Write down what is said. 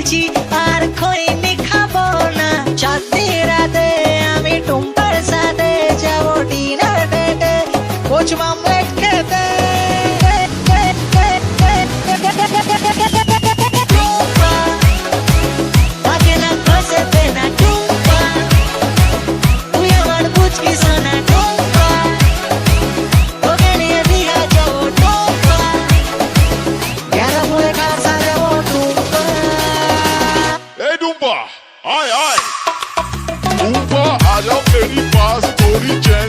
বলছি আর খৈনি খাবো না। চাঁদনি রাতে আমি টুম্পার সাথে যাবো ডিনার ডেটে কোচ মামলেট খেতে। টুম্পা থাকে না খসেতে না টুম্পা, তুই আমার বুঝকি সোনা টুম্পা, তোকে নিয়ে দীঘা যাবো টুম্পা, গেরা বলে কাছে যাবো টুম্পা। ए डूम्पा आय आय डूम्पा आ जाओ मेरी पास थोड़ी चैन